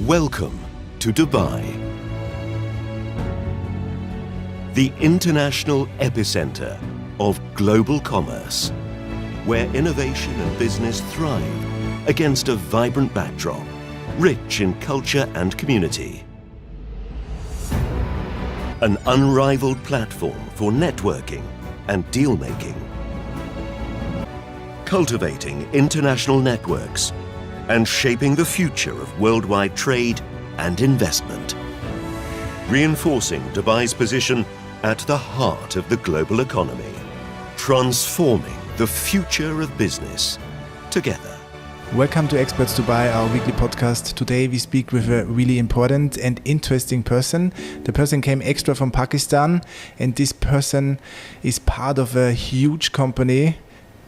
Welcome to Dubai, the international epicenter of global commerce, where innovation and business thrive against a vibrant backdrop, rich in culture and community. An unrivaled platform for networking and deal-making, cultivating international networks and shaping the future of worldwide trade and investment, reinforcing Dubai's position at the heart of the global economy, transforming the future of business together. Welcome to Experts Dubai, our weekly podcast. Today we speak with a really important and interesting person. The person came extra from Pakistan, and this person is part of a huge company.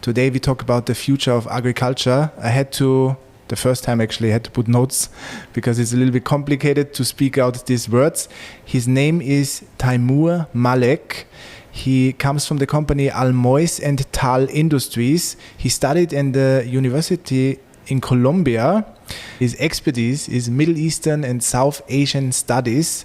Today we talk about the future of agriculture. The first time actually I had to put notes because it's a little bit complicated to speak out these words. His name is Taimur Malik. He comes from the company Almontal Industries. He studied in the university in Colombia. His expertise is Middle Eastern and South Asian studies.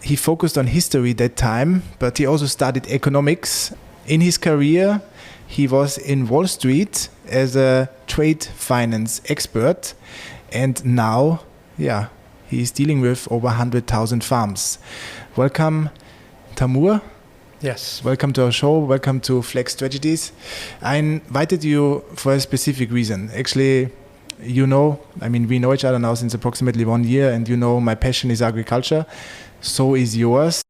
He focused on history that time, but he also studied economics. In his career, he was in Wall Street as a trade finance expert, and now, he is dealing with over 100,000 farms. Welcome, Taimur. Yes. Welcome to our show. Welcome to Flex Strategies. I invited you for a specific reason. Actually, we know each other now since approximately 1 year, and you know my passion is agriculture. So is yours.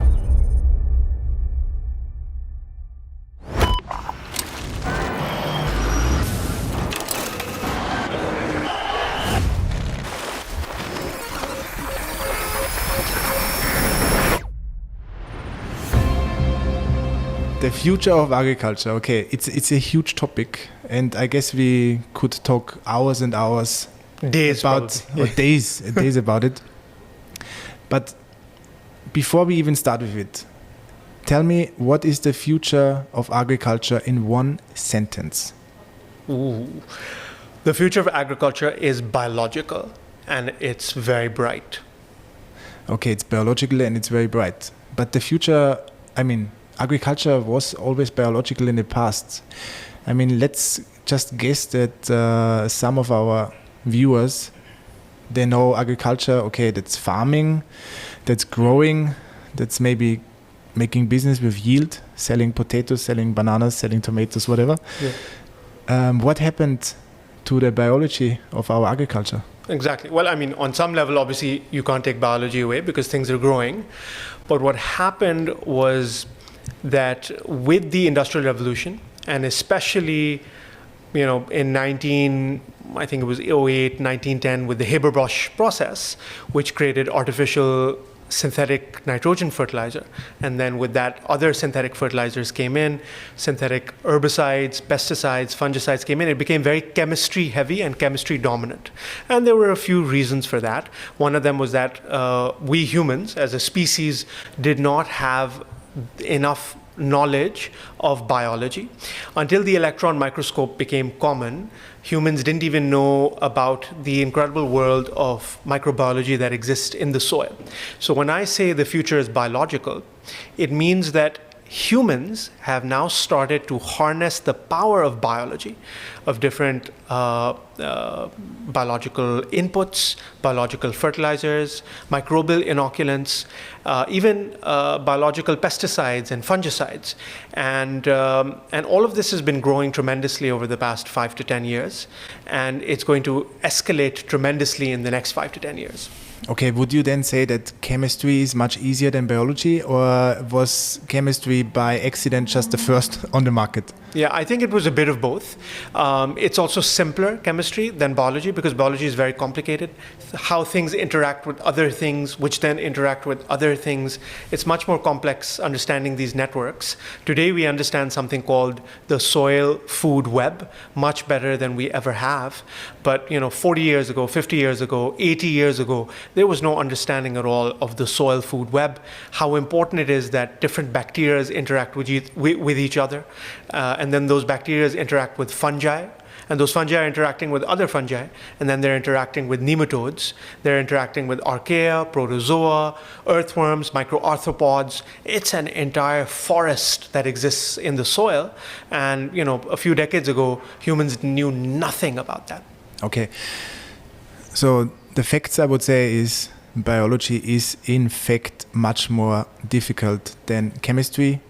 The future of agriculture. Okay, it's a huge topic, and I guess we could talk hours and hours, days about it. But before we even start with it, tell me, what is the future of agriculture in one sentence? Ooh. The future of agriculture is biological, and it's very bright. Okay, it's biological and it's very bright. But the future, agriculture was always biological in the past. Let's just guess that some of our viewers, they know agriculture, okay, that's farming, that's growing, that's maybe making business with yield, selling potatoes, selling bananas, selling tomatoes, whatever. Yeah. What happened to the biology of our agriculture? Exactly. Well, on some level, obviously, you can't take biology away because things are growing. But what happened was that with the Industrial Revolution, and especially, in 1908, 1910, with the Haber-Bosch process, which created artificial synthetic nitrogen fertilizer. And then with that, other synthetic fertilizers came in, synthetic herbicides, pesticides, fungicides came in. It became very chemistry heavy and chemistry dominant. And there were a few reasons for that. One of them was that we humans, as a species, did not have enough knowledge of biology. Until the electron microscope became common, humans didn't even know about the incredible world of microbiology that exists in the soil. So when I say the future is biological, it means that humans have now started to harness the power of biology, of different biological inputs, biological fertilizers, microbial inoculants, even biological pesticides and fungicides. And all of this has been growing tremendously over the past 5 to 10 years, and it's going to escalate tremendously in the next 5 to 10 years. Okay, would you then say that chemistry is much easier than biology, or was chemistry by accident just the first on the market? Yeah, I think it was a bit of both. It's also simpler chemistry than biology because biology is very complicated. How things interact with other things, which then interact with other things. It's much more complex understanding these networks. Today we understand something called the soil food web much better than we ever have. But 40 years ago, 50 years ago, 80 years ago, there was no understanding at all of the soil food web, how important it is that different bacteria interact with each other. And then those bacteria interact with fungi, And those fungi are interacting with other fungi, and then they're interacting with nematodes. They're interacting with archaea, protozoa, earthworms, microarthropods. It's an entire forest that exists in the soil. And, a few decades ago, humans knew nothing about that. Okay. So the facts, I would say, is biology is in fact much more difficult than chemistry,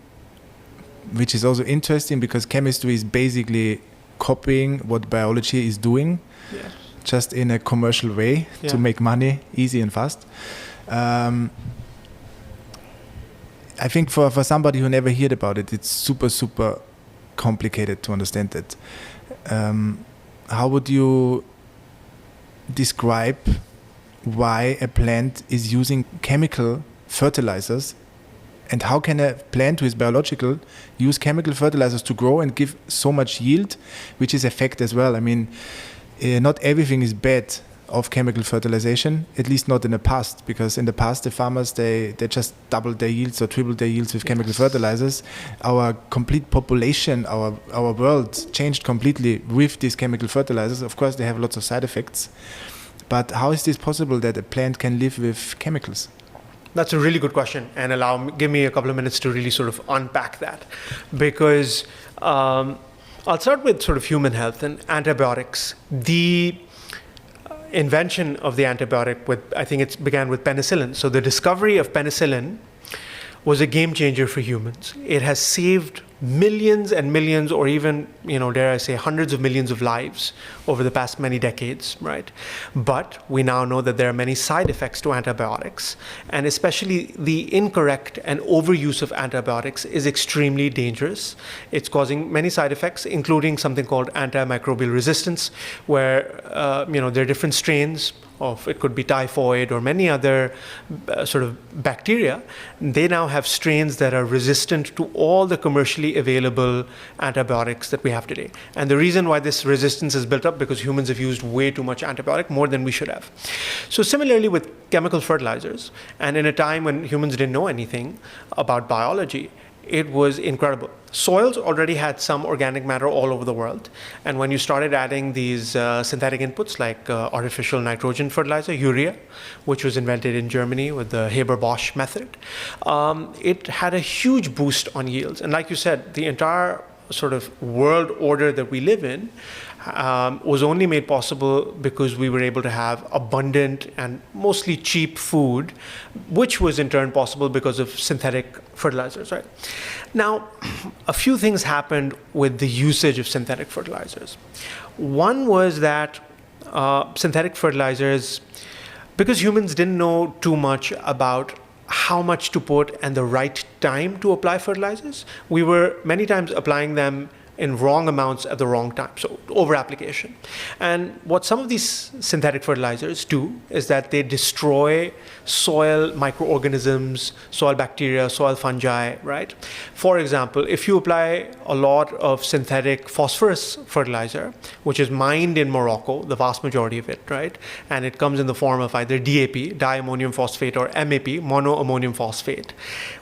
which is also interesting because chemistry is basically copying what biology is doing, yes, just in a commercial way, yeah, to make money easy and fast. I think for somebody who never heard about it, it's super complicated to understand it. How would you describe why a plant is using chemical fertilizers, and how can a plant who is biological use chemical fertilizers to grow and give so much yield, which is a fact as well. I mean, not everything is bad of chemical fertilization, at least not in the past, because in the past the farmers, they just doubled their yields or tripled their yields with chemical fertilizers. Our complete population, our world changed completely with these chemical fertilizers. Of course, they have lots of side effects. But how is this possible that a plant can live with chemicals? That's a really good question, and give me a couple of minutes to really sort of unpack that. Because I'll start with sort of human health and antibiotics. The invention of the antibiotic, I think it began with penicillin. So the discovery of penicillin was a game changer for humans. It has saved millions and millions, or even, dare I say, hundreds of millions of lives over the past many decades, right? But we now know that there are many side effects to antibiotics, and especially the incorrect and overuse of antibiotics is extremely dangerous. It's causing many side effects, including something called antimicrobial resistance, where, there are different strains of, it could be typhoid or many other sort of bacteria. They now have strains that are resistant to all the commercially available antibiotics that we have today. And the reason why this resistance is built up, because humans have used way too much antibiotic, more than we should have. So similarly with chemical fertilizers, and in a time when humans didn't know anything about biology, it was incredible. Soils already had some organic matter all over the world. And when you started adding these synthetic inputs like artificial nitrogen fertilizer, urea, which was invented in Germany with the Haber-Bosch method, it had a huge boost on yields. And like you said, the entire sort of world order that we live in was only made possible because we were able to have abundant and mostly cheap food, which was in turn possible because of synthetic fertilizers, right? Now, a few things happened with the usage of synthetic fertilizers. One was that synthetic fertilizers, because humans didn't know too much about how much to put and the right time to apply fertilizers, we were many times applying them in wrong amounts at the wrong time, so over application. And what some of these synthetic fertilizers do is that they destroy soil microorganisms, soil bacteria, soil fungi, right? For example, if you apply a lot of synthetic phosphorus fertilizer, which is mined in Morocco, the vast majority of it, right? And it comes in the form of either DAP, diammonium phosphate, or MAP, monoammonium phosphate.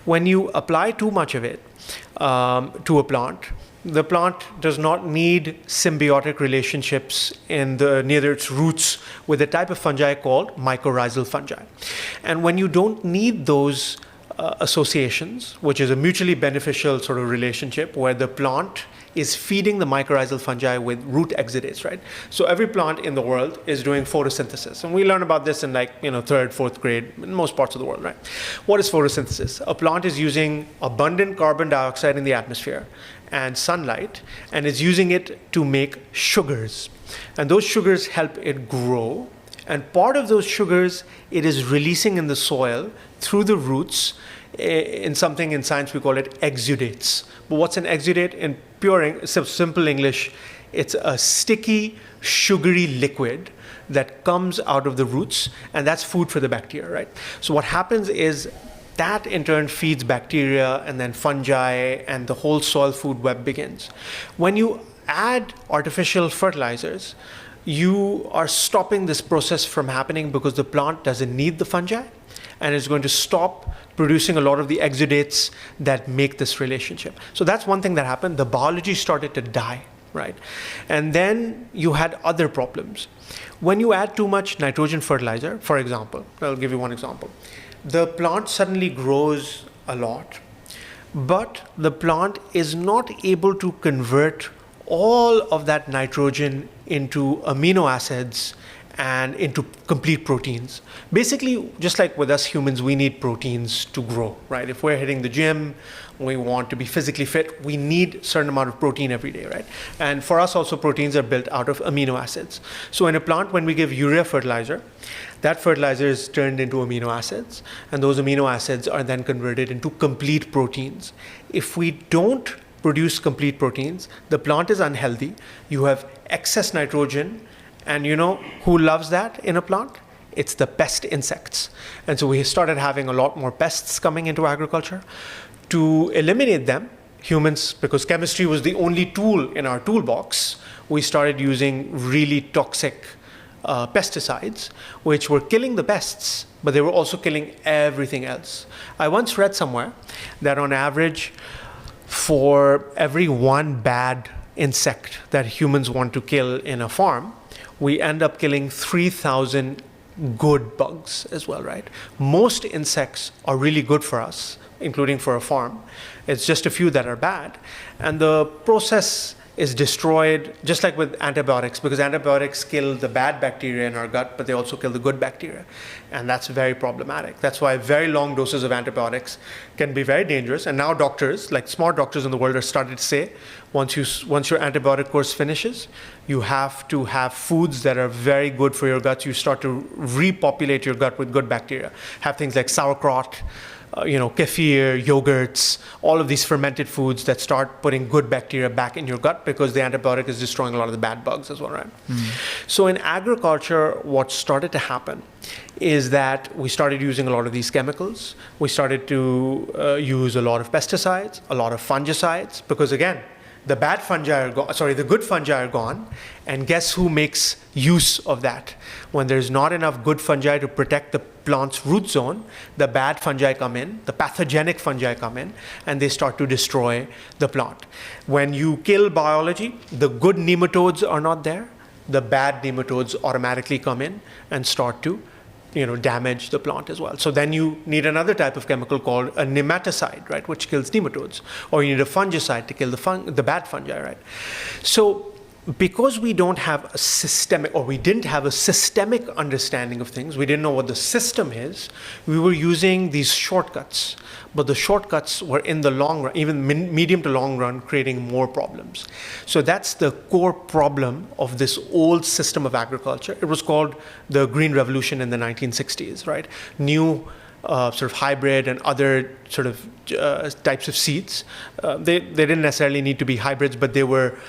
When you apply too much of it to a plant, the plant does not need symbiotic relationships near its roots with a type of fungi called mycorrhizal fungi. And when you don't need those associations, which is a mutually beneficial sort of relationship where the plant is feeding the mycorrhizal fungi with root exudates, right? So every plant in the world is doing photosynthesis. And we learn about this in third, fourth grade in most parts of the world, right? What is photosynthesis? A plant is using abundant carbon dioxide in the atmosphere and sunlight, and is using it to make sugars. And those sugars help it grow. And part of those sugars, it is releasing in the soil through the roots in something in science we call it exudates. But what's an exudate? In simple English, it's a sticky, sugary liquid that comes out of the roots, and that's food for the bacteria, right? So what happens is that in turn feeds bacteria and then fungi, and the whole soil food web begins. When you add artificial fertilizers, you are stopping this process from happening because the plant doesn't need the fungi and is going to stop producing a lot of the exudates that make this relationship. So that's one thing that happened. The biology started to die. right? And then you had other problems. When you add too much nitrogen fertilizer, for example, I'll give you one example. The plant suddenly grows a lot, but the plant is not able to convert all of that nitrogen into amino acids and into complete proteins. Basically, just like with us humans, we need proteins to grow, right? If we're hitting the gym, we want to be physically fit, we need a certain amount of protein every day, right? And for us also, proteins are built out of amino acids. So in a plant, when we give urea fertilizer, that fertilizer is turned into amino acids, and those amino acids are then converted into complete proteins. If we don't produce complete proteins, the plant is unhealthy, you have excess nitrogen, and you know who loves that in a plant? It's the pest insects. And so we started having a lot more pests coming into agriculture. To eliminate them, humans, because chemistry was the only tool in our toolbox, we started using really toxic pesticides, which were killing the pests, but they were also killing everything else. I once read somewhere that on average, for every one bad insect that humans want to kill in a farm, we end up killing 3,000 good bugs as well, right? Most insects are really good for us, including for a farm. It's just a few that are bad. And the process is destroyed, just like with antibiotics, because antibiotics kill the bad bacteria in our gut, but they also kill the good bacteria. And that's very problematic. That's why very long doses of antibiotics can be very dangerous. And now doctors, like smart doctors in the world, are starting to say, once your antibiotic course finishes, you have to have foods that are very good for your guts. You start to repopulate your gut with good bacteria. Have things like sauerkraut, kefir, yogurts, all of these fermented foods that start putting good bacteria back in your gut because the antibiotic is destroying a lot of the bad bugs as well, right? So in agriculture, what started to happen is that we started using a lot of these chemicals. We started to use a lot of pesticides, a lot of fungicides, because again, the bad fungi are gone, the good fungi are gone, and guess who makes use of that? When there's not enough good fungi to protect the plant's root zone, the bad fungi come in, the pathogenic fungi come in, and they start to destroy the plant. When you kill biology, the good nematodes are not there, the bad nematodes automatically come in and start to damage the plant as well. So then you need another type of chemical called a nematicide, right, which kills nematodes. Or you need a fungicide to kill the bad fungi, right? So because we don't have a systemic, or we didn't have a systemic understanding of things, we didn't know what the system is, we were using these shortcuts. But the shortcuts were in the long run, even medium to long run, creating more problems. So that's the core problem of this old system of agriculture. It was called the Green Revolution in the 1960s, right? New sort of hybrid and other sort of types of seeds. They didn't necessarily need to be hybrids, but they were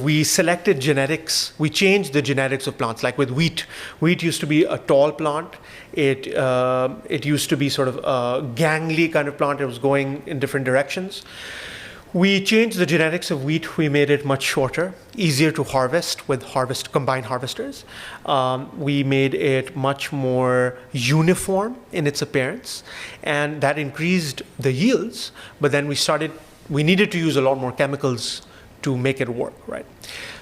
we selected genetics. We changed the genetics of plants. Like with wheat. Wheat used to be a tall plant. It used to be sort of a gangly kind of plant. It was going in different directions. We changed the genetics of wheat. We made it much shorter, easier to harvest with combine harvesters. We made it much more uniform in its appearance, and that increased the yields. But then we needed to use a lot more chemicals to make it work, right?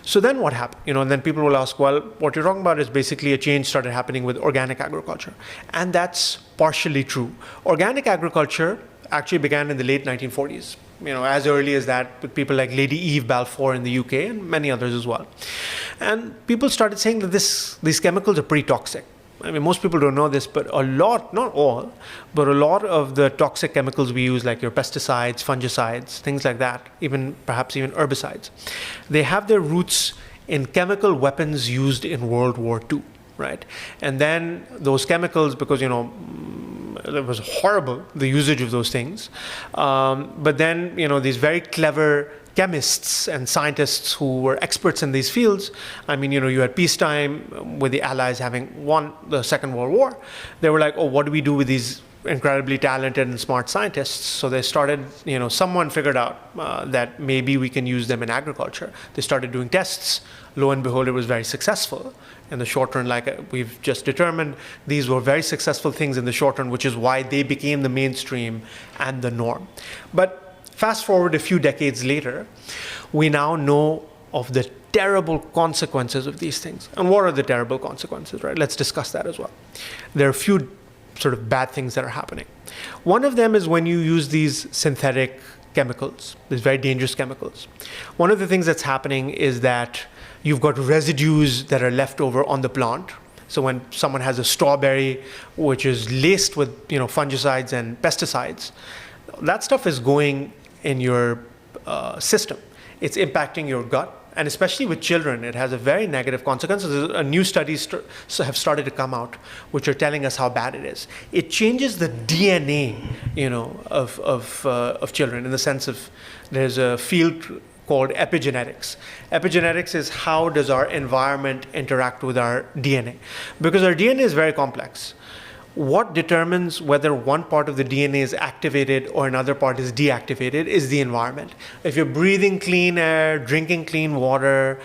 So then what happened? And then people will ask, well, what you're talking about is basically a change started happening with organic agriculture. And that's partially true. Organic agriculture actually began in the late 1940s. As early as that, with people like Lady Eve Balfour in the UK and many others as well. And people started saying that these chemicals are pretty toxic. I mean, most people don't know this, but a lot, not all, but a lot of the toxic chemicals we use, like your pesticides, fungicides, things like that, perhaps even herbicides, they have their roots in chemical weapons used in World War II, right? And then those chemicals, because, it was horrible, the usage of those things. But then, these very clever chemists and scientists who were experts in these fields, you had peacetime with the Allies having won the Second World War. They were like, oh, what do we do with these incredibly talented and smart scientists? So they started, someone figured out that maybe we can use them in agriculture. They started doing tests. Lo and behold, it was very successful. In the short run, like we've just determined, these were very successful things in the short run, which is why they became the mainstream and the norm. But Fast forward a few decades later, we now know of the terrible consequences of these things. And what are the terrible consequences, right? Let's discuss that as well. There are a few sort of bad things that are happening. One of them is when you use these synthetic chemicals, these very dangerous chemicals. One of the things that's happening is that you've got residues that are left over on the plant. So when someone has a strawberry which is laced with fungicides and pesticides, that stuff is going in your system. It's impacting your gut, and especially with children, it has a very negative consequence. A new studies have started to come out which are telling us how bad it is. It changes the DNA, of children, in the sense of there's a field called epigenetics. Epigenetics is how does our environment interact with our DNA, because our DNA is very complex. What determines whether one part of the DNA is activated or another part is deactivated is the environment. If you're breathing clean air, drinking clean water,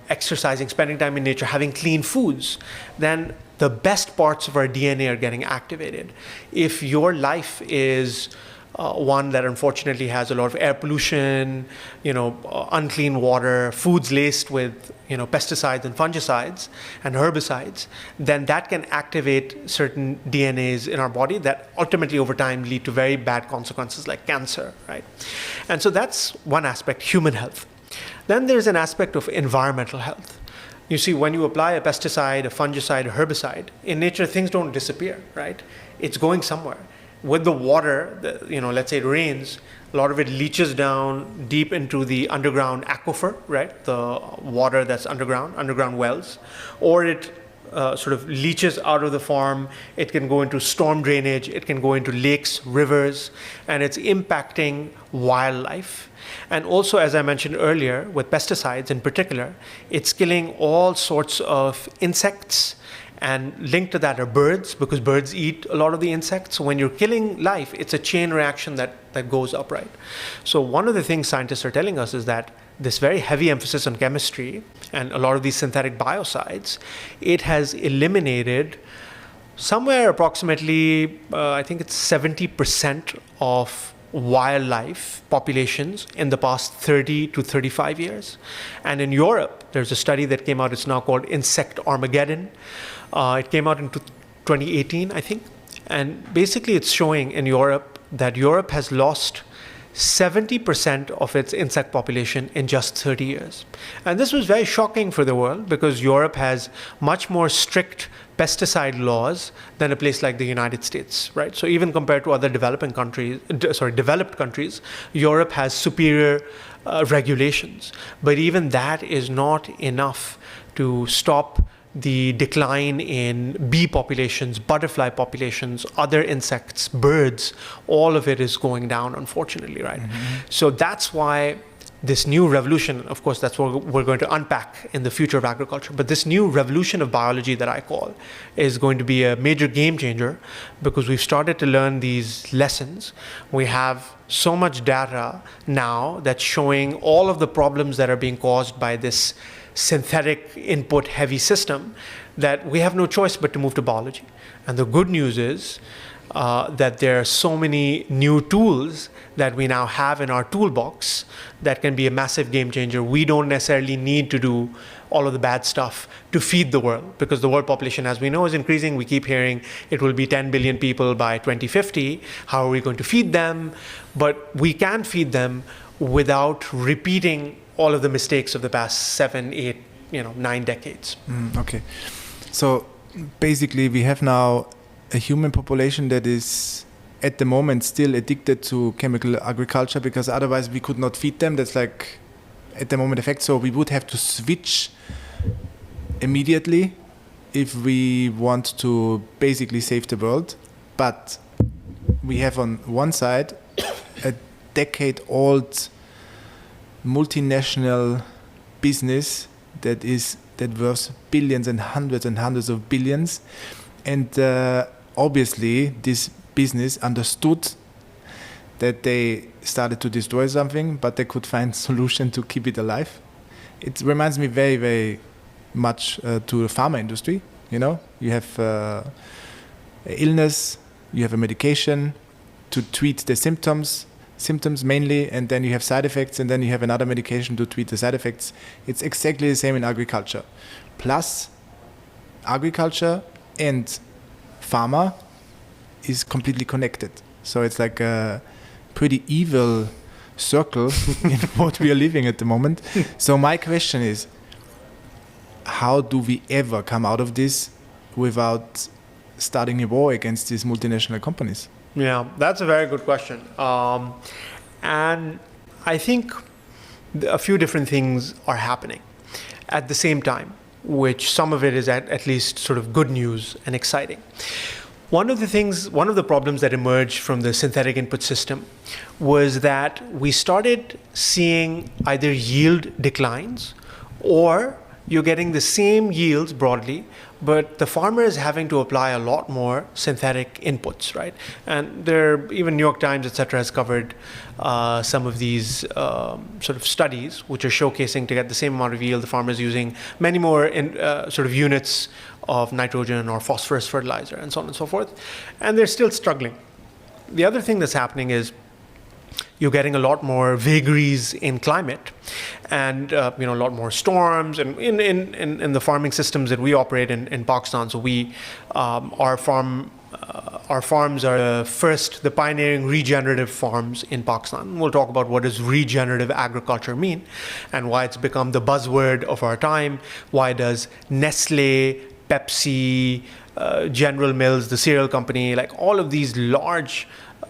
exercising, spending time in nature, having clean foods, then the best parts of our DNA are getting activated. If your life is one that unfortunately has a lot of air pollution, unclean water, foods laced with pesticides and fungicides and herbicides, then that can activate certain DNAs in our body that ultimately over time lead to very bad consequences like cancer, right? And so that's one aspect, human health. Then there's an aspect of environmental health. You see, when you apply a pesticide, a fungicide, a herbicide, in nature things don't disappear, right? It's going somewhere. With the water, let's say it rains, a lot of it leaches down deep into the underground aquifer, right? The water that's underground wells, or it sort of leaches out of the farm. It can go into storm drainage, it can go into lakes, rivers, and it's impacting wildlife. And also, as I mentioned earlier, with pesticides in particular, it's killing all sorts of insects. And linked to that are birds, because birds eat a lot of the insects. So when you're killing life, it's a chain reaction that goes up, right? So one of the things scientists are telling us is that this very heavy emphasis on chemistry and a lot of these synthetic biocides, it has eliminated somewhere approximately, I think it's 70% of wildlife populations in the past 30 to 35 years. And in Europe, there's a study that came out, it's now called Insect Armageddon. It came out in 2018, I think. And basically it's showing in Europe that Europe has lost 70% of its insect population in just 30 years. And this was very shocking for the world because Europe has much more strict pesticide laws than a place like the United States, right? So even compared to other developed countries, Europe has superior regulations. But even that is not enough to stop the decline in bee populations, butterfly populations, other insects, birds, all of it is going down, unfortunately, right? Mm-hmm. So that's why this new revolution, of course, that's what we're going to unpack in the future of agriculture, but this new revolution of biology that I call is going to be a major game changer because we've started to learn these lessons. We have so much data now that's showing all of the problems that are being caused by this synthetic input heavy system that we have no choice but to move to biology. And the good news is that there are so many new tools that we now have in our toolbox that can be a massive game changer. We don't necessarily need to do all of the bad stuff to feed the world because the world population, as we know, is increasing. We keep hearing it will be 10 billion people by 2050. How are we going to feed them? But we can feed them without repeating all of the mistakes of the past 7, 8, 9 decades. Okay. So basically we have now a human population that is at the moment still addicted to chemical agriculture because otherwise we could not feed them. That's like at the moment the fact. So we would have to switch immediately if we want to basically save the world. But we have on one side a decade-old multinational business that worth billions and hundreds of billions, and obviously this business understood that they started to destroy something, but they could find solution to keep it alive. It reminds me very, very much to the pharma industry. You have illness, you have a medication to treat the symptoms, symptoms mainly, and then you have side effects, and then you have another medication to treat the side effects. It's exactly the same in agriculture. Plus, agriculture and pharma is completely connected. So it's like a pretty evil circle in what we are living at the moment. So my question is, how do we ever come out of this without starting a war against these multinational companies? Yeah, that's a very good question. And I think a few different things are happening at the same time, which some of it is at least sort of good news and exciting. One of the problems that emerged from the synthetic input system was that we started seeing either yield declines, or you're getting the same yields broadly, but the farmer is having to apply a lot more synthetic inputs, right? And even New York Times, et cetera, has covered some of these sort of studies, which are showcasing to get the same amount of yield, the farmer is using many more sort of units of nitrogen or phosphorus fertilizer, and so on and so forth. And they're still struggling. The other thing that's happening is you're getting a lot more vagaries in climate, and a lot more storms, and in the farming systems that we operate in Pakistan. So our farms are the pioneering regenerative farms in Pakistan. We'll talk about what does regenerative agriculture mean, and why it's become the buzzword of our time. Why does Nestle, Pepsi, General Mills, the cereal company, like all of these large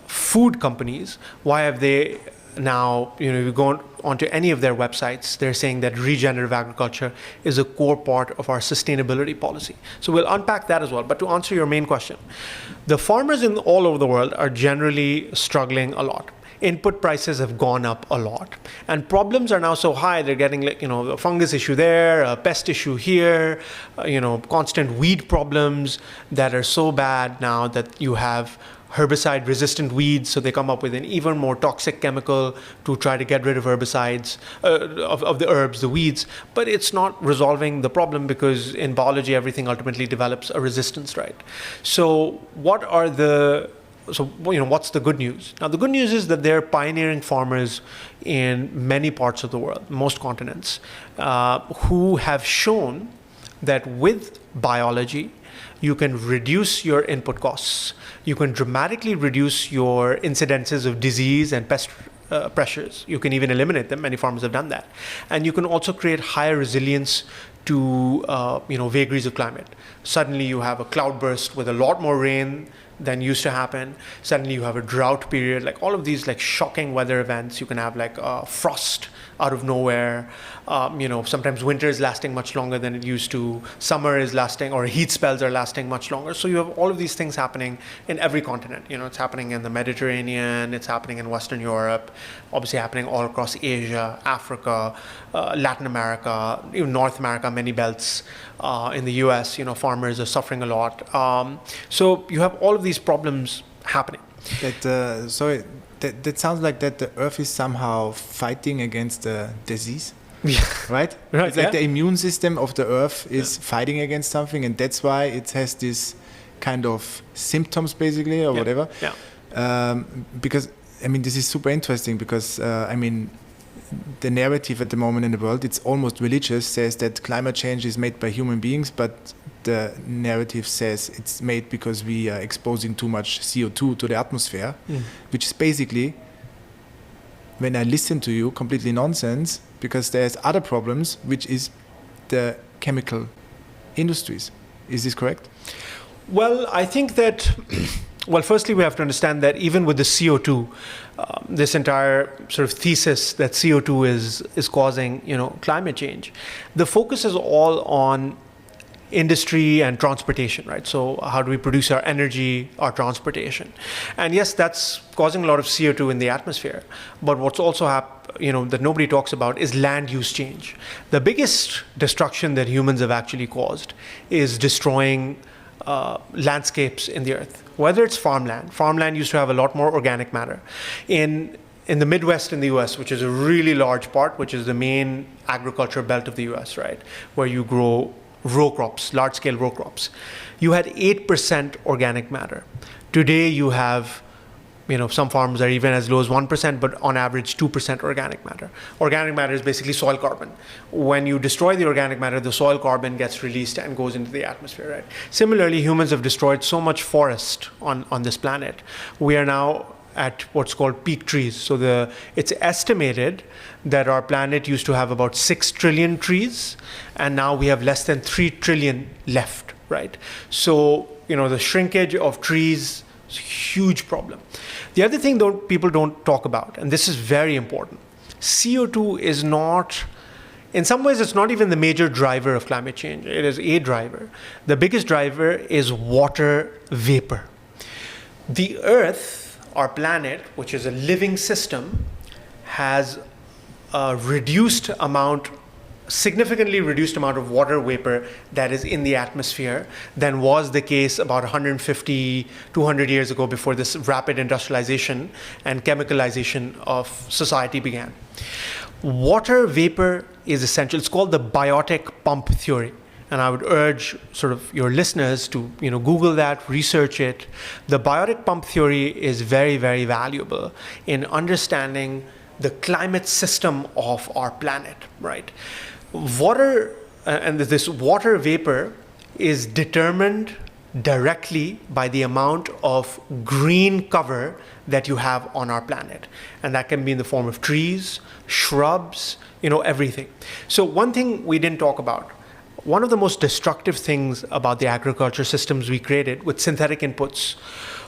food companies, why have they now, if you go onto any of their websites, they're saying that regenerative agriculture is a core part of our sustainability policy. So we'll unpack that as well. But to answer your main question, the farmers all over the world are generally struggling a lot. Input prices have gone up a lot, and problems are now so high. They're getting a fungus issue there, a pest issue here, constant weed problems that are so bad now that you have herbicide resistant weeds, so they come up with an even more toxic chemical to try to get rid of herbicides of the herbs, the weeds. But it's not resolving the problem, because in biology everything ultimately develops a resistance, right? So what's the good news? Now the good news is that there are pioneering farmers in many parts of the world, most continents, who have shown that with biology you can reduce your input costs. You can dramatically reduce your incidences of disease and pest pressures. You can even eliminate them. Many farmers have done that. And you can also create higher resilience to vagaries of climate. Suddenly you have a cloudburst with a lot more rain than used to happen. Suddenly you have a drought period, like all of these shocking weather events. You can have frost out of nowhere. Sometimes winter is lasting much longer than it used to. Summer is lasting, or heat spells are lasting much longer. So you have all of these things happening in every continent. It's happening in the Mediterranean, it's happening in Western Europe, obviously happening all across Asia, Africa, Latin America, even North America, many belts. In the US, farmers are suffering a lot. So you have all of these problems happening. That sounds like that the earth is somehow fighting against the disease. Yeah. Right? It's like the immune system of the earth is fighting against something, and that's why it has this kind of symptoms, basically, or whatever. Yeah. Because, this is super interesting, because, the narrative at the moment in the world, it's almost religious, says that climate change is made by human beings, but the narrative says it's made because we are exposing too much CO2 to the atmosphere, which is basically, when I listen to you, completely nonsense, because there's other problems, which is the chemical industries. Is this correct? Well, I think that, firstly, we have to understand that even with the CO2, this entire sort of thesis that CO2 is causing, climate change, the focus is all on industry and transportation, right? So how do we produce our energy, our transportation? And yes, that's causing a lot of CO2 in the atmosphere. But what's also that nobody talks about is land use change. The biggest destruction that humans have actually caused is destroying landscapes in the earth, whether it's farmland. Farmland used to have a lot more organic matter. In the Midwest in the US, which is a really large part, which is the main agriculture belt of the US, right, where you grow row crops, large-scale row crops, you had 8% organic matter. Today you have some farms are even as low as 1%, but on average 2% organic matter. Organic matter is basically soil carbon. When you destroy the organic matter, the soil carbon gets released and goes into the atmosphere, right? Similarly, humans have destroyed so much forest on this planet. We are now at what's called peak trees. So it's estimated that our planet used to have about 6 trillion trees, and now we have less than 3 trillion left, right? So, the shrinkage of trees is a huge problem. The other thing though people don't talk about, and this is very important, CO2 is not, in some ways it's not even the major driver of climate change. It is a driver. The biggest driver is water vapor. The Earth, our planet, which is a living system, has a significantly reduced amount of water vapor that is in the atmosphere than was the case about 150, 200 years ago, before this rapid industrialization and chemicalization of society began. Water vapor is essential. It's called the biotic pump theory. And I would urge sort of your listeners to Google that, research it. The biotic pump theory is very, very valuable in understanding the climate system of our planet, right? Water, and this water vapor is determined directly by the amount of green cover that you have on our planet. And that can be in the form of trees, shrubs, everything. So one thing we didn't talk about, one of the most destructive things about the agriculture systems we created with synthetic inputs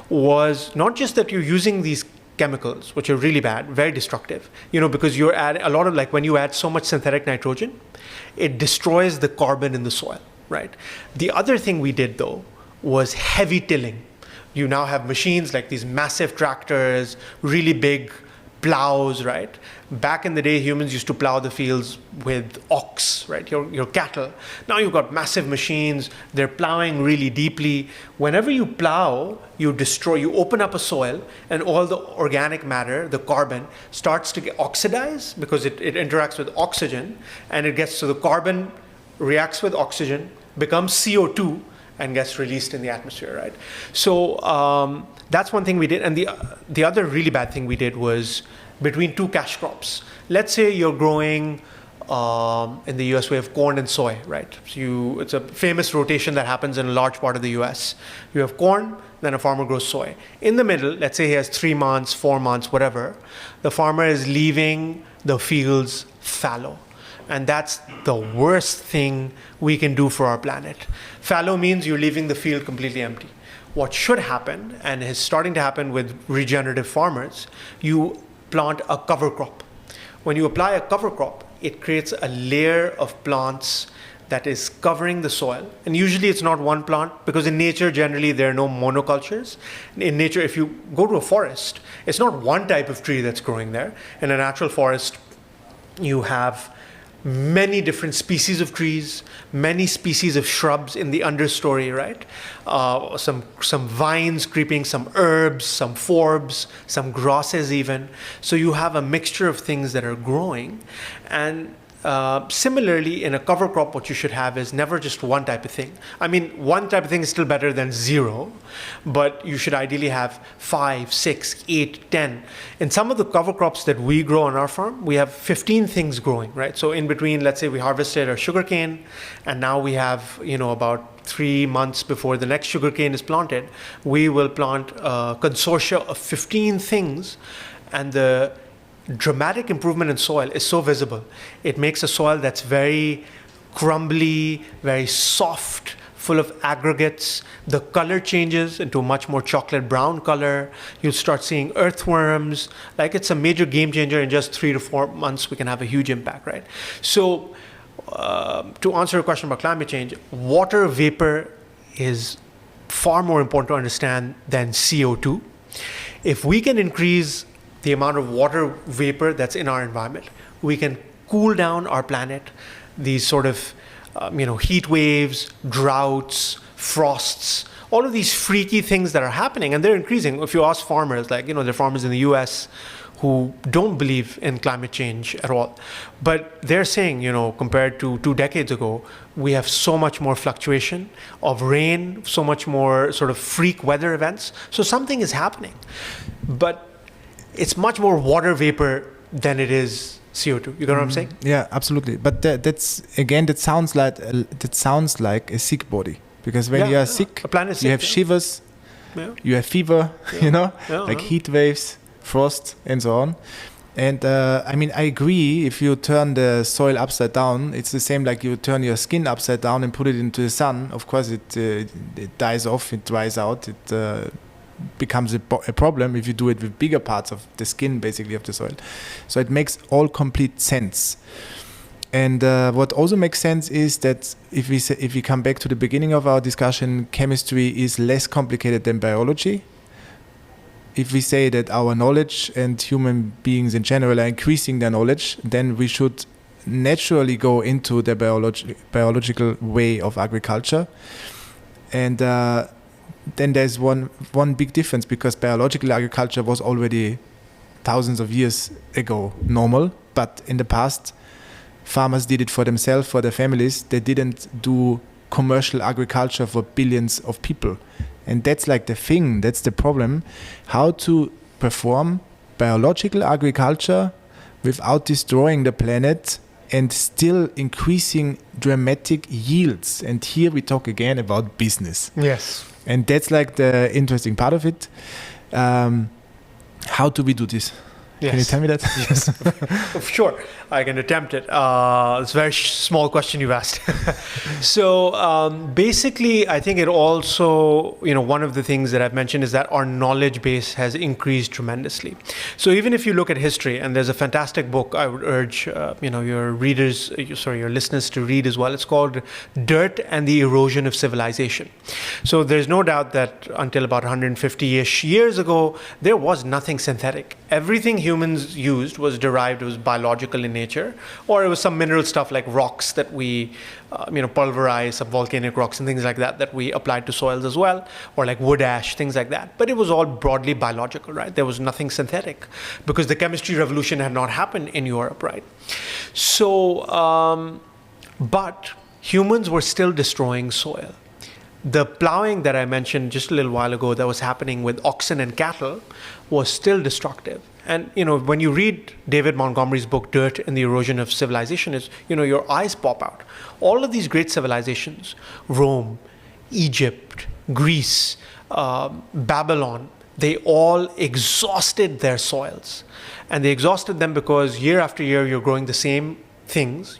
was not just that you're using these chemicals, which are really bad, very destructive, because you're adding a lot of, when you add so much synthetic nitrogen, it destroys the carbon in the soil, right? The other thing we did though was heavy tilling. You now have machines like these massive tractors, really big plows, right? Back in the day, humans used to plow the fields with ox, right? Your cattle. Now you've got massive machines. They're plowing really deeply. Whenever you plow, you open up a soil, and all the organic matter, the carbon, starts to get oxidized because it interacts with oxygen, and the carbon reacts with oxygen, becomes CO2, and gets released in the atmosphere, right? So that's one thing we did. And the other really bad thing we did was between two cash crops. Let's say you're growing, in the US we have corn and soy, right? So it's a famous rotation that happens in a large part of the US. You have corn, then a farmer grows soy. In the middle, let's say he has 3 months, 4 months, whatever, the farmer is leaving the fields fallow. And that's the worst thing we can do for our planet. Fallow means you're leaving the field completely empty. What should happen, and is starting to happen with regenerative farmers, you plant a cover crop. When you apply a cover crop, it creates a layer of plants that is covering the soil. And usually it's not one plant, because in nature, generally, there are no monocultures. In nature, if you go to a forest, it's not one type of tree that's growing there. In a natural forest, you have many different species of trees, many species of shrubs in the understory, right? Some vines creeping, some herbs, some forbs, some grasses even. So you have a mixture of things that are growing. And similarly, in a cover crop, what you should have is never just one type of thing. I mean, one type of thing is still better than zero, but you should ideally have 5, 6, 8, 10. In some of the cover crops that we grow on our farm, we have 15 things growing, right? So in between, let's say we harvested our sugarcane, and now we have, about 3 months before the next sugarcane is planted, we will plant a consortia of 15 things, and the dramatic improvement in soil is so visible. It makes a soil that's very crumbly, very soft, full of aggregates. The color changes into a much more chocolate brown color. You'll start seeing earthworms. It's a major game changer. In just 3 to 4 months, we can have a huge impact, right? So to answer your question about climate change, water vapor is far more important to understand than CO2. If we can increase the amount of water vapor that's in our environment, we can cool down our planet. These sort of, heat waves, droughts, frosts, all of these freaky things that are happening, and they're increasing. If you ask farmers, there are farmers in the US who don't believe in climate change at all. But they're saying, compared to 2 decades ago, we have so much more fluctuation of rain, so much more sort of freak weather events. So something is happening. But it's much more water vapor than it is CO2. You know what I'm saying? Yeah, absolutely. But that sounds like a sick body, because when you are sick, a planet is you sick, have shivers, you have fever, heat waves, frost, and so on. And I agree. If you turn the soil upside down, it's the same like you turn your skin upside down and put it into the sun. Of course, it dies off, it dries out, it becomes a problem if you do it with bigger parts of the skin, basically, of the soil. So it makes all complete sense. And what also makes sense is that if we come back to the beginning of our discussion, chemistry is less complicated than biology. If we say that our knowledge and human beings in general are increasing their knowledge, then we should naturally go into the biological way of agriculture. And then there's one big difference, because biological agriculture was already thousands of years ago normal, but in the past farmers did it for themselves, for their families. They didn't do commercial agriculture for billions of people. And that's like the thing, that's the problem, how to perform biological agriculture without destroying the planet and still increasing dramatic yields. And here we talk again about business. Yes. And that's like the interesting part of it. How do we do this? Yes. Can you tell me that? Yes. Sure, I can attempt it. It's a very small question you've asked. So basically, I think it also, one of the things that I've mentioned is that our knowledge base has increased tremendously. So even if you look at history, and there's a fantastic book I would urge your listeners to read as well. It's called Dirt and the Erosion of Civilization. So there's no doubt that until about 150-ish years ago, there was nothing synthetic. Everything humans used was derived, it was biological in nature, or it was some mineral stuff like rocks that we pulverized, some volcanic rocks and things like that we applied to soils as well, or like wood ash, things like that. But it was all broadly biological, right? There was nothing synthetic because the chemistry revolution had not happened in Europe, right? So, but humans were still destroying soil. The plowing that I mentioned just a little while ago that was happening with oxen and cattle was still destructive. And, when you read David Montgomery's book, Dirt and the Erosion of Civilization, your eyes pop out. All of these great civilizations, Rome, Egypt, Greece, Babylon, they all exhausted their soils. And they exhausted them because year after year, you're growing the same things,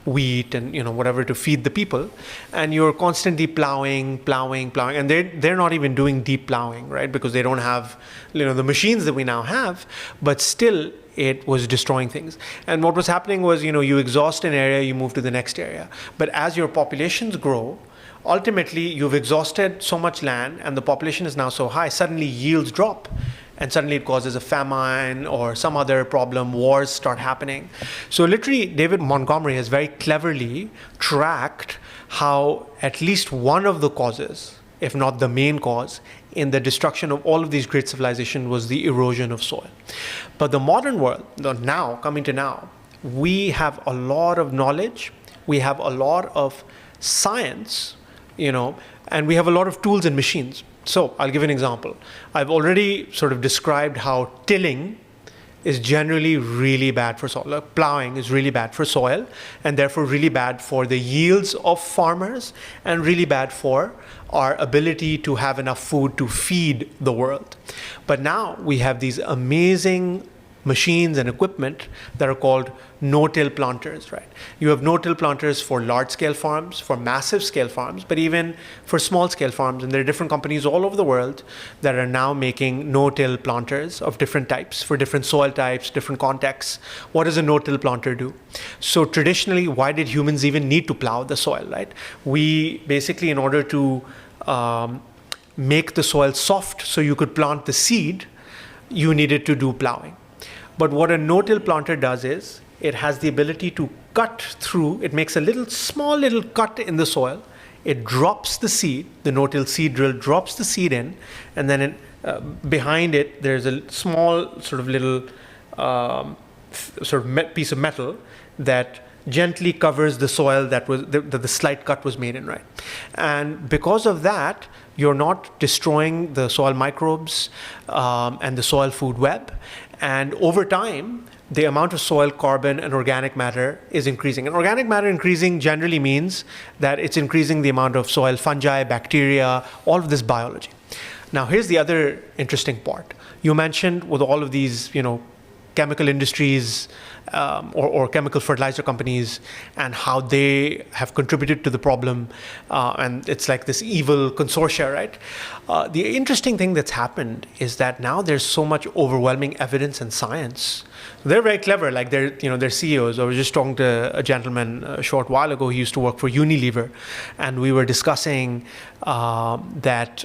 wheat and whatever to feed the people, and you're constantly plowing, and they're not even doing deep plowing, right? Because they don't have the machines that we now have, but still it was destroying things. And what was happening was you exhaust an area, you move to the next area, but as your populations grow, ultimately you've exhausted so much land and the population is now so high, suddenly yields drop. And suddenly it causes a famine or some other problem, wars start happening. So literally, David Montgomery has very cleverly tracked how at least one of the causes, if not the main cause, in the destruction of all of these great civilizations was the erosion of soil. But the modern world, coming to now, we have a lot of knowledge, we have a lot of science, and we have a lot of tools and machines. So I'll give an example. I've already sort of described how tilling is generally really bad for soil. Plowing is really bad for soil and therefore really bad for the yields of farmers and really bad for our ability to have enough food to feed the world. But now we have these amazing machines and equipment that are called no-till planters, right? You have no-till planters for large-scale farms, for massive-scale farms, but even for small-scale farms. And there are different companies all over the world that are now making no-till planters of different types, for different soil types, different contexts. What does a no-till planter do? So traditionally, why did humans even need to plow the soil, right? We basically, in order to make the soil soft so you could plant the seed, you needed to do plowing. But what a no-till planter does is it has the ability to cut through. It makes a small little cut in the soil. It drops the seed. The no-till seed drill drops the seed in, and then behind it there's a small sort of little piece of metal that gently covers the soil that the slight cut was made in, right? And because of that, you're not destroying the soil microbes and the soil food web. And over time, the amount of soil carbon and organic matter is increasing. And organic matter increasing generally means that it's increasing the amount of soil fungi, bacteria, all of this biology. Now, here's the other interesting part. You mentioned with all of these, chemical industries or chemical fertilizer companies and how they have contributed to the problem, and it's like this evil consortia, right? The interesting thing that's happened is that now there's so much overwhelming evidence and science. They're very clever, like they're CEOs. I was just talking to a gentleman a short while ago. He used to work for Unilever, and we were discussing that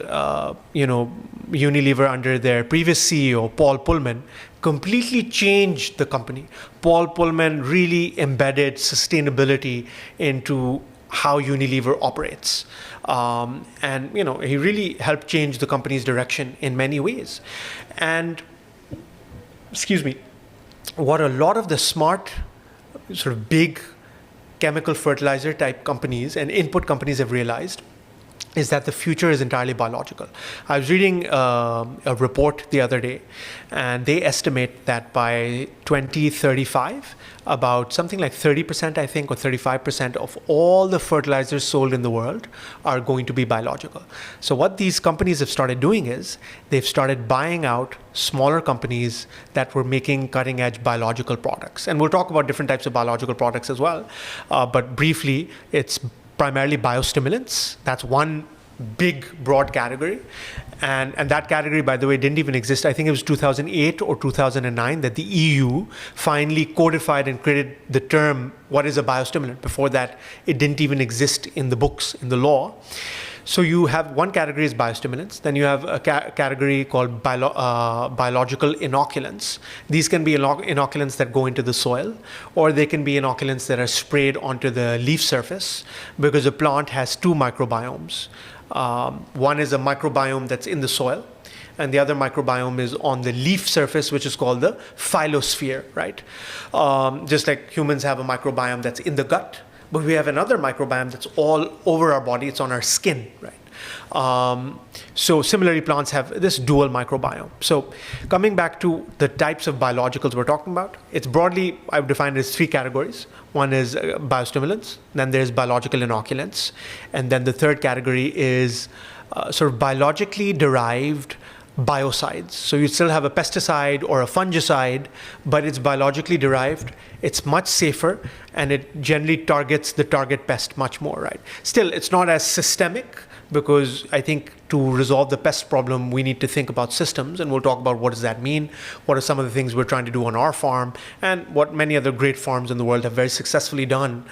Unilever under their previous CEO, Paul Pullman, completely changed the company. Paul Pullman really embedded sustainability into how Unilever operates. And he really helped change the company's direction in many ways. And, what a lot of the smart, sort of big chemical fertilizer type companies and input companies have realized is that the future is entirely biological. I was reading a report the other day, and they estimate that by 2035, about something like 30%, I think, or 35% of all the fertilizers sold in the world are going to be biological. So what these companies have started doing is they've started buying out smaller companies that were making cutting-edge biological products. And we'll talk about different types of biological products as well. But briefly, it's primarily biostimulants. That's one big, broad category. And that category, by the way, didn't even exist. I think it was 2008 or 2009 that the EU finally codified and created the term, what is a biostimulant? Before that, it didn't even exist in the books, in the law. So you have one category is biostimulants. Then you have a category called biological inoculants. These can be inoculants that go into the soil, or they can be inoculants that are sprayed onto the leaf surface, because a plant has two microbiomes. One is a microbiome that's in the soil, and the other microbiome is on the leaf surface, which is called the phyllosphere, right? Just like humans have a microbiome that's in the gut, but we have another microbiome that's all over our body. It's on our skin, right? So similarly, plants have this dual microbiome. So coming back to the types of biologicals we're talking about, it's broadly, I would define it as three categories. One is biostimulants, then there's biological inoculants, and then the third category is sort of biologically derived biocides. So you still have a pesticide or a fungicide, but it's biologically derived. It's much safer, and it generally targets the target pest much more, right? Still, it's not as systemic, because I think to resolve the pest problem, we need to think about systems, and we'll talk about what does that mean, what are some of the things we're trying to do on our farm, and what many other great farms in the world have very successfully done.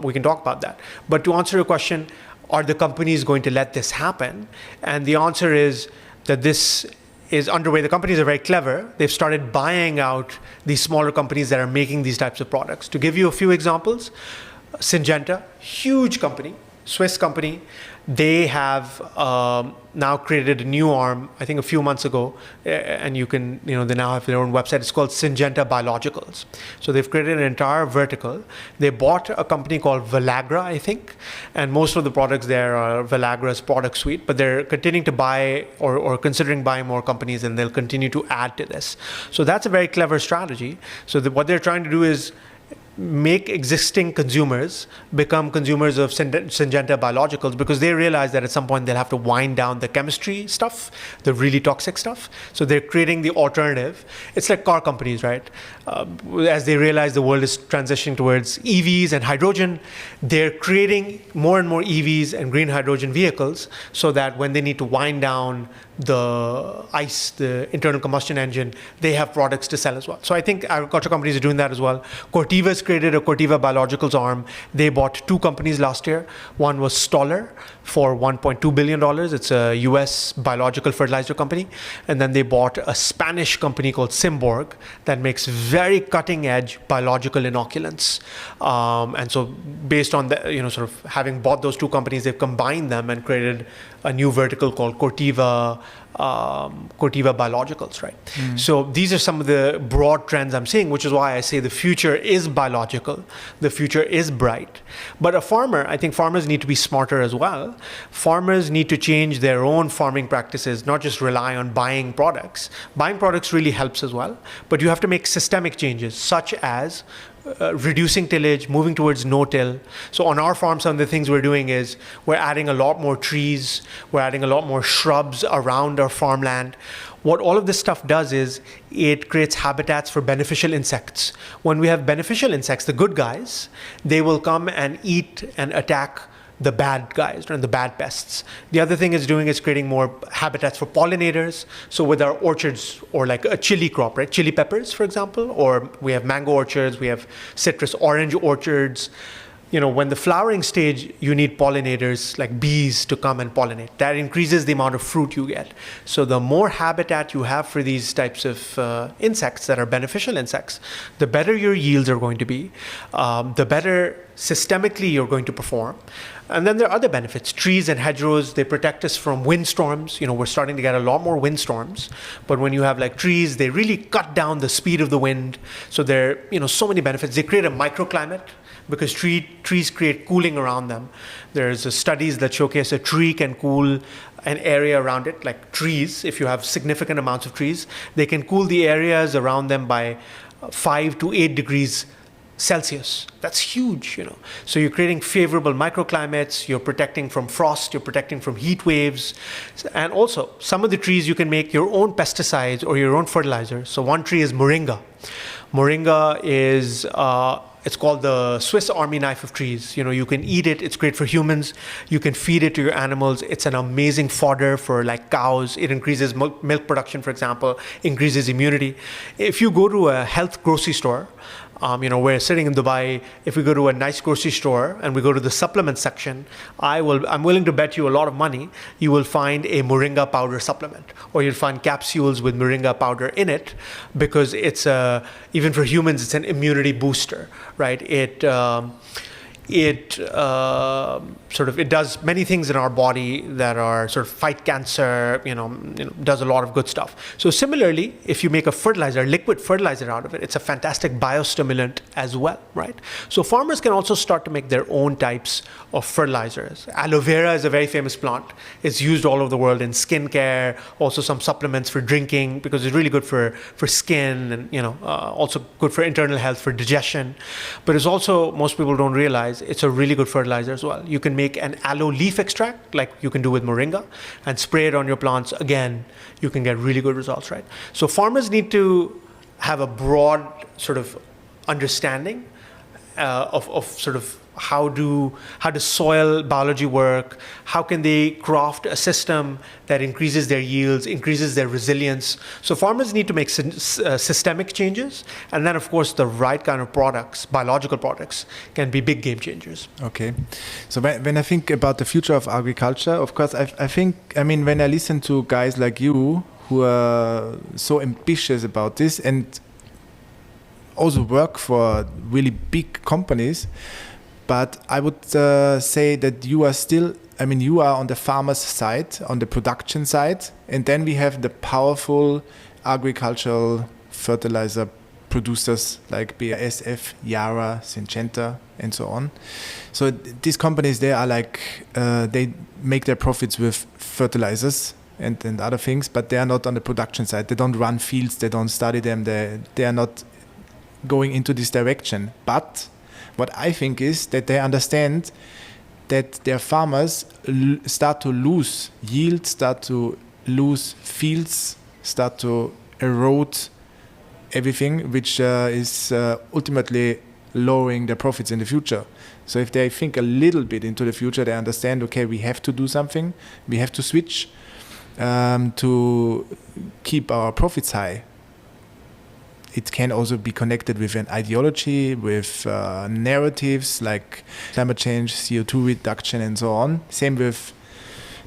We can talk about that. But to answer your question, are the companies going to let this happen? And the answer is that this is underway. The companies are very clever. They've started buying out these smaller companies that are making these types of products. To give you a few examples, Syngenta, huge company, Swiss company, they have now created a new arm, I think a few months ago, and you can, they now have their own website. It's called Syngenta Biologicals. So they've created an entire vertical. They bought a company called Villagra, I think, and most of the products there are Villagra's product suite, but they're continuing to buy or considering buying more companies, and they'll continue to add to this. So that's a very clever strategy. So what they're trying to do is make existing consumers become consumers of Syngenta biologicals, because they realize that at some point they'll have to wind down the chemistry stuff, the really toxic stuff. So they're creating the alternative. It's like car companies, right? As they realize the world is transitioning towards EVs and hydrogen, they're creating more and more EVs and green hydrogen vehicles, so that when they need to wind down the ICE, the internal combustion engine, they have products to sell as well. So I think agriculture companies are doing that as well. Corteva's created a Corteva Biologicals arm. They bought two companies last year. One was Stoller for $1.2 billion. It's a US biological fertilizer company. And then they bought a Spanish company called Symborg that makes very cutting edge biological inoculants. And so based on the, sort of having bought those two companies, they've combined them and created a new vertical called Corteva Biologicals, right? So these are some of the broad trends I'm seeing, which is why I say the future is biological, the future is bright. But a farmer, I think farmers need to be smarter as well. Farmers need to change their own farming practices, not just rely on buying products. Buying products really helps as well, but you have to make systemic changes, such as reducing tillage, moving towards no-till. So on our farm, some of the things we're doing is we're adding a lot more trees, we're adding a lot more shrubs around our farmland. What all of this stuff does is it creates habitats for beneficial insects. When we have beneficial insects, the good guys, they will come and eat and attack the bad guys and the bad pests. The other thing it's doing is creating more habitats for pollinators. So with our orchards, or like a chili crop, right? Chili peppers, for example, or we have mango orchards, we have citrus orange orchards. When the flowering stage, you need pollinators like bees to come and pollinate. That increases the amount of fruit you get. So the more habitat you have for these types of insects that are beneficial insects, the better your yields are going to be, the better systemically you're going to perform. And then there are other benefits. Trees and hedgerows, they protect us from windstorms. We're starting to get a lot more windstorms. But when you have like trees, they really cut down the speed of the wind. So there are, so many benefits. They create a microclimate because trees create cooling around them. There's studies that showcase a tree can cool an area around it, like trees. If you have significant amounts of trees, they can cool the areas around them by 5 to 8 degrees Celsius. That's huge, So you're creating favorable microclimates, you're protecting from frost, you're protecting from heat waves. And also, some of the trees you can make your own pesticides or your own fertilizers. So one tree is moringa. Moringa is, it's called the Swiss Army knife of trees. You can eat it, it's great for humans. You can feed it to your animals. It's an amazing fodder for like cows. It increases milk production, for example, increases immunity. If you go to a health grocery store, we're sitting in Dubai. If we go to a nice grocery store and we go to the supplement section, I'm willing to bet you a lot of money you will find a moringa powder supplement, or you'll find capsules with moringa powder in it, because it's even for humans, it's an immunity booster, right? It does many things in our body that are sort of fight cancer, does a lot of good stuff. So similarly, if you make a fertilizer, liquid fertilizer out of it, it's a fantastic biostimulant as well, right? So farmers can also start to make their own types of fertilizers. Aloe vera is a very famous plant. It's used all over the world in skincare, also some supplements for drinking, because it's really good for skin, and also good for internal health, for digestion. But it's also, most people don't realize, it's a really good fertilizer as well. You can make an aloe leaf extract, like you can do with moringa, and spray it on your plants. Again, you can get really good results, right? So farmers need to have a broad sort of understanding of sort of how does soil biology work? How can they craft a system that increases their yields, increases their resilience? So farmers need to make systemic changes, and then of course the right kind of products, biological products, can be big game changers. Okay, so when I think about the future of agriculture, of course I mean when I listen to guys like you who are so ambitious about this and also work for really big companies, but I would say that you are still, you are on the farmer's side, on the production side, and then we have the powerful agricultural fertilizer producers like BASF, Yara, Syngenta, and so on. So these companies, they are like, they make their profits with fertilizers and other things, but they are not on the production side. They don't run fields, they don't study them, they are not going into this direction. But what I think is that they understand that their farmers start to lose yield, start to lose fields, start to erode everything, which is ultimately lowering their profits in the future. So if they think a little bit into the future, they understand, okay, we have to do something, we have to switch to keep our profits high. it can also be connected with an ideology, with narratives like climate change, CO2 reduction, and so on. Same with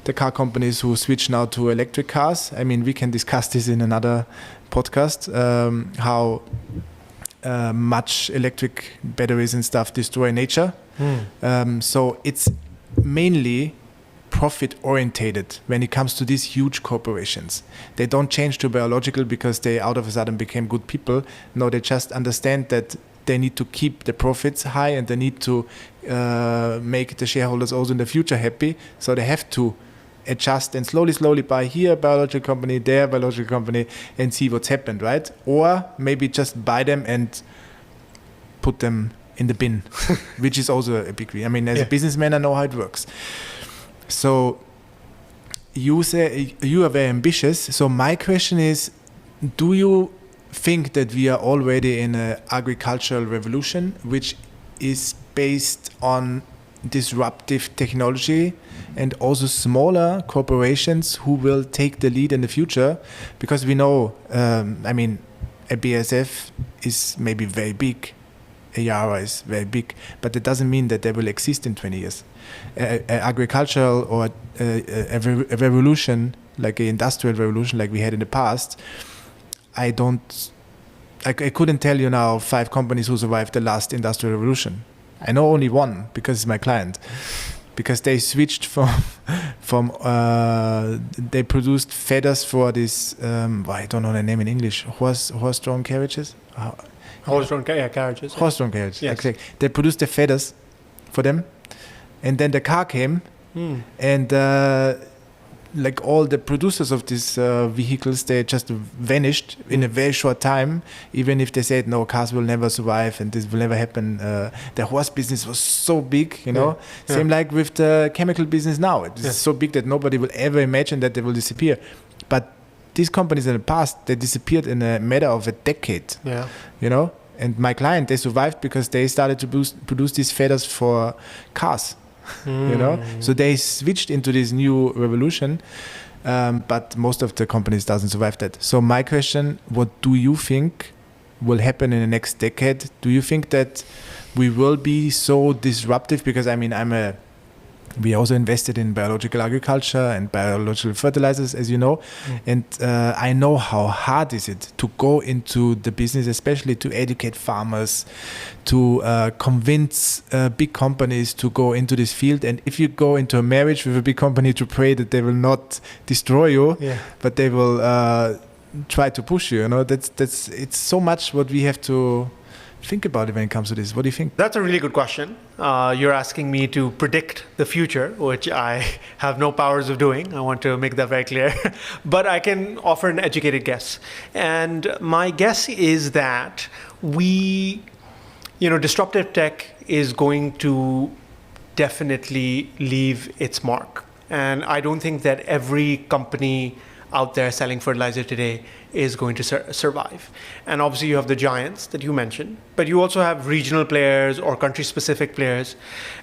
the car companies who switch now to electric cars. I mean, we can discuss this in another podcast, how much electric batteries and stuff destroy nature. So it's mainly profit orientated when it comes to these huge corporations. They don't change to biological because they out of a sudden became good people. No, they just understand that they need to keep the profits high and they need to make the shareholders also in the future happy. So they have to adjust and slowly buy here a biological company, there a biological company, and see what's happened, right? Or maybe just buy them and put them in the bin, which is also a big. I mean, as a businessman, I know how it works. So you say you are very ambitious. So my question is, do you think that we are already in an agricultural revolution, which is based on disruptive technology and also smaller corporations who will take the lead in the future? Because we know, I mean, a BASF is maybe very big, a Yara is very big, but that doesn't mean that they will exist in 20 years. Agricultural or a revolution, like an industrial revolution like we had in the past, I couldn't tell you now 5 companies who survived the last industrial revolution. I know only one because it's my client. Because they switched from they produced feathers for this, I don't know the name in English, horse-drawn carriages? Horse-drawn carriages. Horse-drawn carriages, yes. Exactly. They produced the feathers for them. And then the car came and like all the producers of these vehicles, they just vanished in a very short time, even if they said, no, cars will never survive and this will never happen. The horse business was so big, you know. Same like with the chemical business now. It's so big that nobody will ever imagine that they will disappear. But these companies in the past, they disappeared in a matter of a decade, you know. And my client, they survived because they started to produce these feathers for cars. You know, so they switched into this new revolution, but most of the companies doesn't survive that. So my question, what do you think will happen in the next decade? Do you think that we will be so disruptive? Because I mean, we also invested in biological agriculture and biological fertilizers, as you know, and I know how hard is it to go into the business, especially to educate farmers, to convince big companies to go into this field. And if you go into a marriage with a big company, to pray that they will not destroy you, but they will try to push you. You know, it's so much what we have to think about it when it comes to this. What do you think? That's a really good question. You're asking me to predict the future, which I have no powers of doing. I want to make that very clear. But I can offer an educated guess. And my guess is that disruptive tech is going to definitely leave its mark. And I don't think that every company out there selling fertilizer today is going to survive. And obviously you have the giants that you mentioned, but you also have regional players or country-specific players.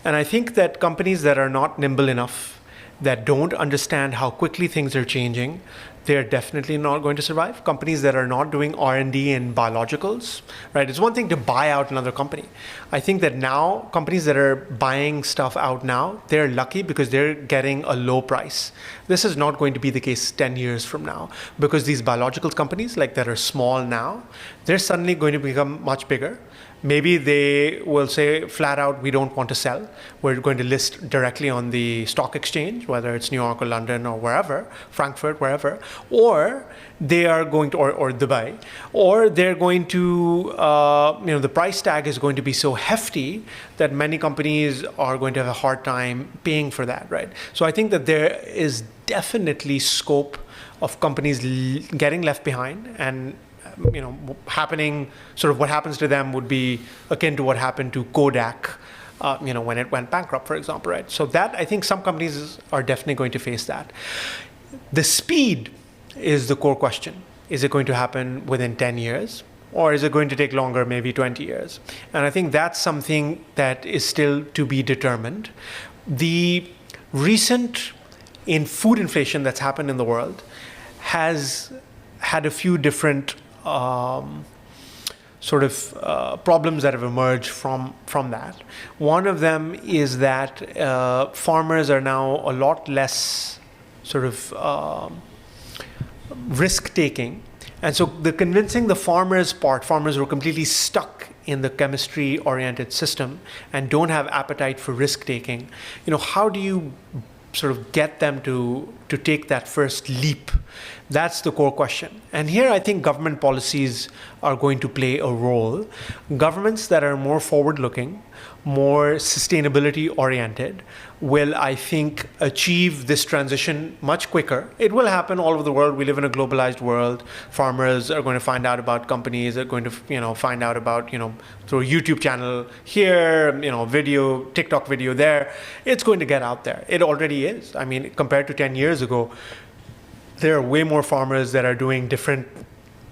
And I think that companies that are not nimble enough, that don't understand how quickly things are changing, they're definitely not going to survive. Companies that are not doing R&D in biologicals, right? It's one thing to buy out another company. I think that now companies that are buying stuff out now, they're lucky because they're getting a low price. This is not going to be the case 10 years from now, because these biologicals companies like that are small now, they're suddenly going to become much bigger. Maybe they will say flat out, we don't want to sell. We're going to list directly on the stock exchange, whether it's New York or London or wherever, Frankfurt, wherever, or they are going to, or Dubai, or they're going to, the price tag is going to be so hefty that many companies are going to have a hard time paying for that, right? So I think that there is definitely scope of companies getting left behind, and happening, sort of what happens to them would be akin to what happened to Kodak, when it went bankrupt, for example, right? So that, I think some companies are definitely going to face that. The speed is the core question. Is it going to happen within 10 years? Or is it going to take longer, maybe 20 years? And I think that's something that is still to be determined. The recent food inflation that's happened in the world has had a few different sort of problems that have emerged from that. One of them is that farmers are now a lot less sort of risk-taking. And so the convincing the farmers who are completely stuck in the chemistry-oriented system and don't have appetite for risk-taking, how do you sort of get them to take that first leap? That's the core question. And here I think government policies are going to play a role. Governments that are more forward-looking, more sustainability-oriented, will, I think, achieve this transition much quicker. It will happen all over the world. We live in a globalized world. Farmers are going to find out about companies, are going to, find out about, through a YouTube channel here, video, TikTok video there. It's going to get out there. It already is. I mean, compared to 10 years ago, there are way more farmers that are doing different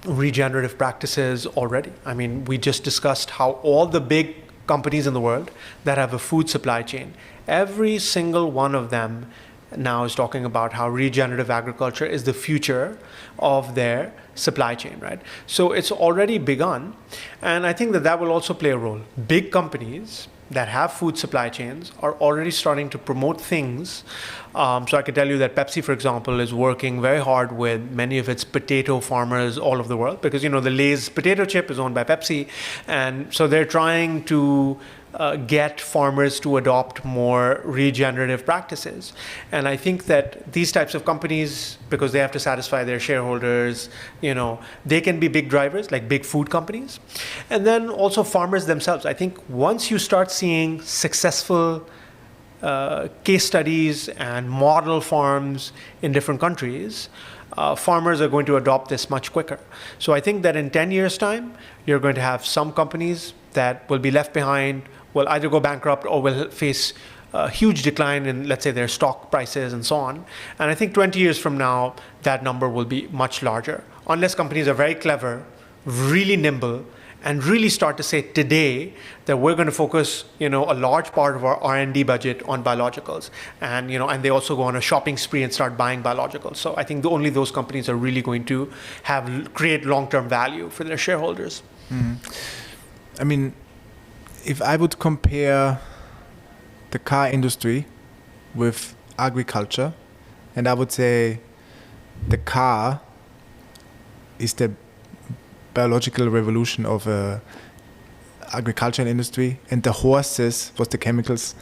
regenerative practices already. I mean, we just discussed how all the big companies in the world that have a food supply chain, every single one of them now is talking about how regenerative agriculture is the future of their supply chain, right? So it's already begun, and I think that will also play a role. Big companies that have food supply chains are already starting to promote things. So I can tell you that Pepsi, for example, is working very hard with many of its potato farmers all over the world, because the Lay's potato chip is owned by Pepsi, and so they're trying to get farmers to adopt more regenerative practices. And I think that these types of companies, because they have to satisfy their shareholders, they can be big drivers, like big food companies. And then also farmers themselves. I think once you start seeing successful case studies and model farms in different countries, farmers are going to adopt this much quicker. So I think that in 10 years' time, you're going to have some companies that will be left behind, will either go bankrupt or will face a huge decline in, let's say, their stock prices and so on. And I think 20 years from now, that number will be much larger, unless companies are very clever, really nimble, and really start to say today that we're going to focus, a large part of our R&D budget on biologicals, and and they also go on a shopping spree and start buying biologicals. So I think only those companies are really going to create long-term value for their shareholders. Mm. I mean, if I would compare the car industry with agriculture, and I would say the car is the biological revolution of agricultural industry, and the horses was the chemicals.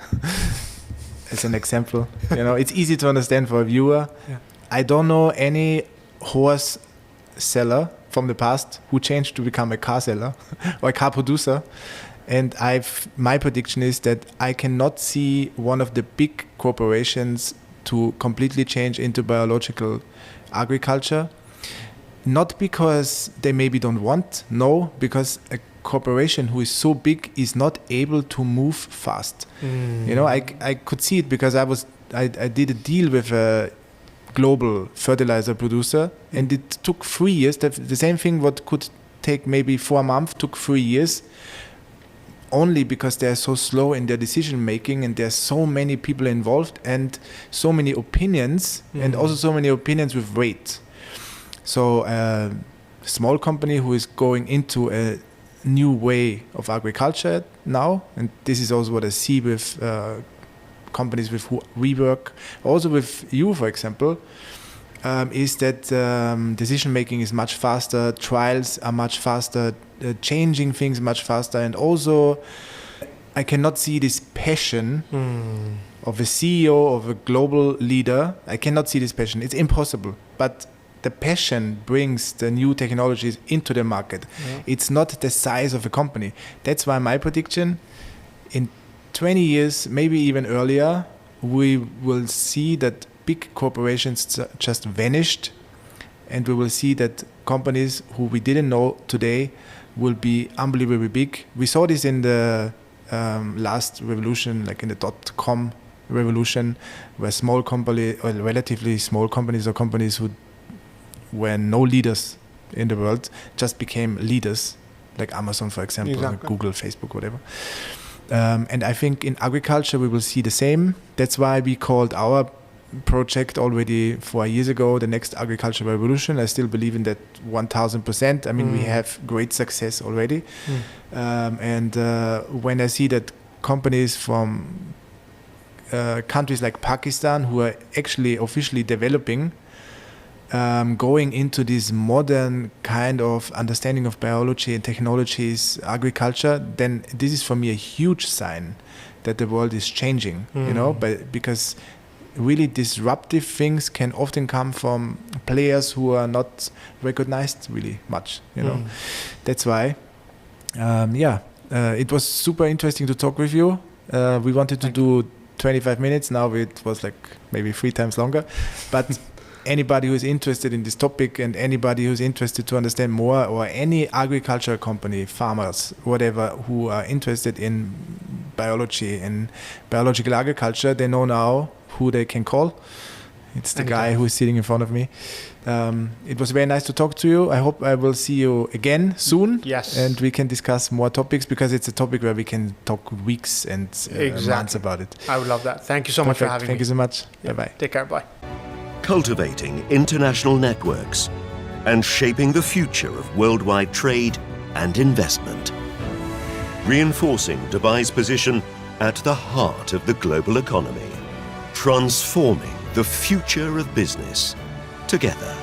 As an example, it's easy to understand for a viewer. Yeah. I don't know any horse seller from the past who changed to become a car seller or a car producer. And my prediction is that I cannot see one of the big corporations to completely change into biological agriculture. Not because they maybe don't want, no, because a corporation who is so big is not able to move fast. I could see it because I did a deal with a global fertilizer producer, and it took 3 years. The same thing what could take maybe 4 months took 3 years, only because they're so slow in their decision making, and there's so many people involved and so many opinions, and also so many opinions with weight. So a small company who is going into a new way of agriculture now, and this is also what I see with companies with who we work, also with you, for example, is that decision making is much faster, trials are much faster, changing things much faster, and also I cannot see this passion of a CEO, of a global leader. I cannot see this passion. It's impossible. But the passion brings the new technologies into the market. Yeah. It's not the size of a company. That's why my prediction, in 20 years, maybe even earlier, we will see that big corporations just vanished, and we will see that companies who we didn't know today will be unbelievably big. We saw this in the last revolution, like in the .com revolution, where small company or relatively small companies or companies who were no leaders in the world just became leaders, like Amazon, for example, exactly. Google, Facebook, whatever. And I think in agriculture we will see the same. That's why we called our project already 4 years ago, the next agricultural revolution. I still believe in that 1000%. I mean, we have great success already. And when I see that companies from countries like Pakistan, who are actually officially developing, going into this modern kind of understanding of biology and technologies, agriculture, then this is for me a huge sign that the world is changing, you know, because really disruptive things can often come from players who are not recognized really much, you know. That's why, it was super interesting to talk with you. We wanted to do 25 minutes. Now it was like maybe 3 times longer. But anybody who is interested in this topic and anybody who's interested to understand more, or any agriculture company, farmers, whatever, who are interested in biology and biological agriculture, they know now who they can call. It's the guy who is sitting in front of me. It was very nice to talk to you. I hope I will see you again soon. Yes. And we can discuss more topics, because it's a topic where we can talk weeks and months about it. I would love that. Thank you so much for having me. Thank you so much. Bye-bye. Take care. Bye. Cultivating international networks and shaping the future of worldwide trade and investment. Reinforcing Dubai's position at the heart of the global economy. Transforming the future of business together.